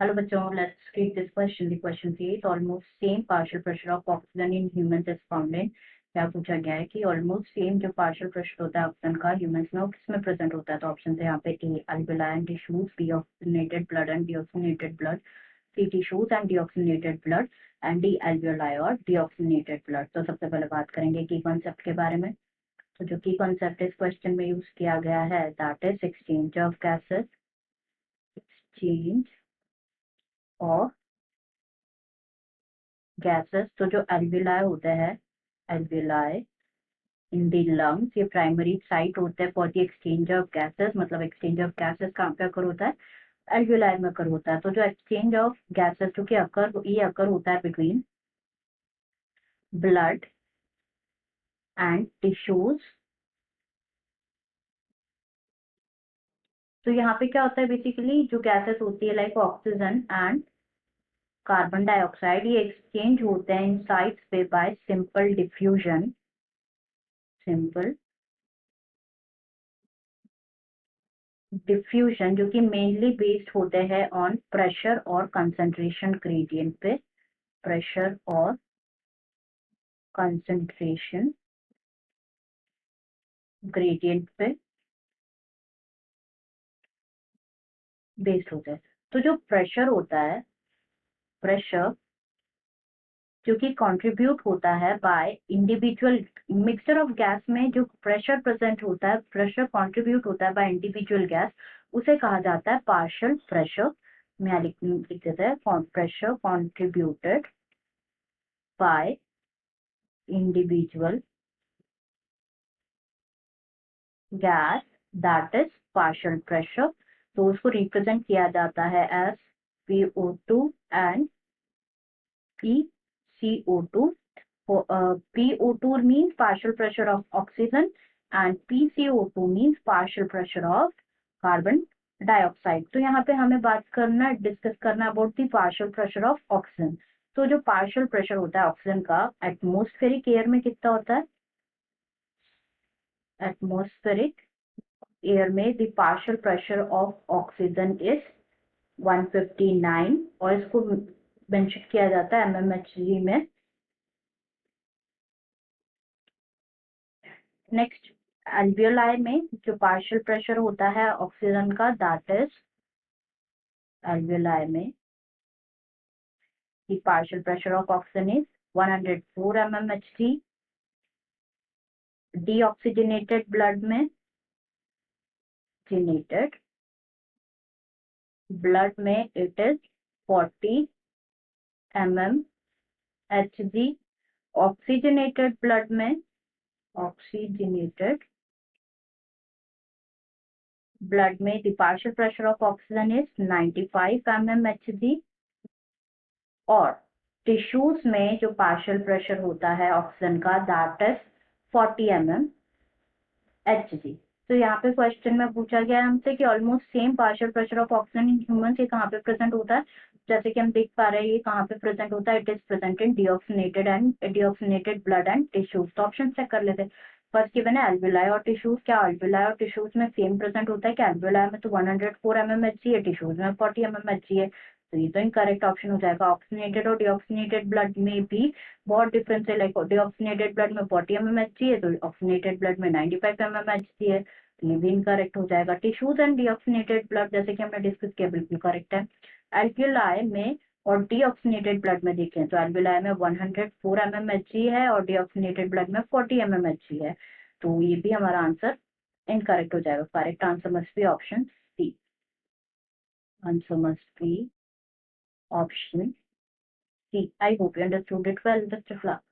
Hello बच्चों, let's read this question. The question says almost same partial pressure of oxygen in humans is found in. क्या पूछा गया है कि almost same जो पार्शियल प्रेशर होता है ऑक्सीजन का ह्यूमंस में वो किसमें प्रेजेंट होता है। तो ऑप्शन है यहाँ पे A alveoli and tissues, B oxygenated blood and deoxygenated blood, C tissues and deoxygenated blood and D alveoli और डीऑक्सीजनेटेड ब्लड। तो सबसे पहले बात करेंगे की कॉन्सेप्ट के बारे में। तो जो की कॉन्सेप्ट इस क्वेश्चन में यूज किया गया है that is exchange of gases, exchange of gases. तो जो एल्वियोलाई होते हैं, एल्वियोलाई इन द लंग्स, ये प्राइमरी साइट होते हैं for the exchange of gases. मतलब एक्सचेंज ऑफ गैसेस कहाँ पे अकर होता है, एल्वियोलाई में अकर होता है। तो जो एक्सचेंज ऑफ गैसेस जो कि अकर होता है बिटवीन ब्लड एंड टिश्यूज। तो यहाँ पे क्या होता है बेसिकली, जो गैसेस होती है like oxygen and carbon dioxide, ये एक्सचेंज होते हैं इन साइट्स पे bye simple diffusion, simple diffusion, जो कि मेनली बेस्ड होते हैं ऑन प्रेशर और कंसंट्रेशन ग्रेडियंट पे, प्रेशर और कंसंट्रेशन ग्रेडियंट पे बेस्ड होते हैं। तो जो प्रेशर होता है, प्रेशर जो कि कंट्रीब्यूट होता है by individual mixture of gas में, जो प्रेशर प्रेजेंट होता है, प्रेशर कंट्रीब्यूट होता है बाय इंडिविजुअल गैस, उसे कहा जाता है पार्शियल प्रेशर। मैं लिख देते हैं pressure contributed by individual gas that is partial pressure. तो उसको रिप्रेजेंट किया जाता है as PO2 and PCO2. PO2 means partial pressure of oxygen and PCO2 means partial pressure of carbon dioxide. तो यहाँ पे हमें बात करना, डिस्कस करना about the partial pressure of oxygen. तो जो पार्शियल प्रेशर होता है ऑक्सीजन का एटमॉस्फेरिक एयर में कितना होता है, एटमॉस्फेरिक एयर में the partial pressure of oxygen is 159 और इसको मेंशन किया जाता है mmHg में। नेक्स्ट, एल्वियोलाई में जो पार्शियल प्रेशर होता है ऑक्सीजन का दैट इज, एल्वियोलाई में the partial pressure of oxygen is 104 mmHg। Deoxygenated blood में, ऑक्सीजनेटेड ब्लड में it is 40 mmHg। Oxygenated blood में, ऑक्सीजनेटेड ब्लड में the partial pressure of oxygen is 95 mmHg। और tissues में जो पार्शियल प्रेशर होता है ऑक्सीजन का दैट इज 40 mmHg। तो यहाँ पे क्वेश्चन में पूछा गया है हमसे कि almost same partial pressure of oxygen in humans, ये कहाँ पे प्रेजेंट होता है। जैसे कि हम देख पा रहे हैं ये कहाँ पे प्रेजेंट होता है, it is present in deoxygenated blood and tissues. तो ऑप्शन चेक कर लेते हैं। फर्स्ट गिवन है एल्वियोलाई और टिश्यूज। क्या एल्वियोलाई और टिश्यूज में सेम प्रेजेंट होता है? क्या एल्वियोलाई में तो 104 mmHg है, टिश्यूज में 40 mmHg है। तो ये तो इनकरेक्ट ऑप्शन हो जाएगा। ऑक्सीजनेटेड और डीऑक्सीजनेटेड ब्लड में भी बहुत डिफरेंस है, लाइक डीऑक्सीजनेटेड ब्लड में 40 mmHg है तो ऑक्सीजनेटेड ब्लड में 95 mmHg है। ये भी इनकरेक्ट हो जाएगा। टिश्यूज एंड डीऑक्सीजनेटेड ब्लड जैसे कि हमने डिस्कस किया बिल्कुल करेक्ट है। एल्वियोलाई में और डीऑक्सीजनेटेड ब्लड में देखें तो एल्वियोलाई में 104 mmHg है और डीऑक्सीजनेटेड ब्लड में 40 mmHg है। तो ये भी हमारा आंसर इनकरेक्ट हो जाएगा। Correct answer must be option C. Answer must be option C. I hope you understood it well. Best of luck.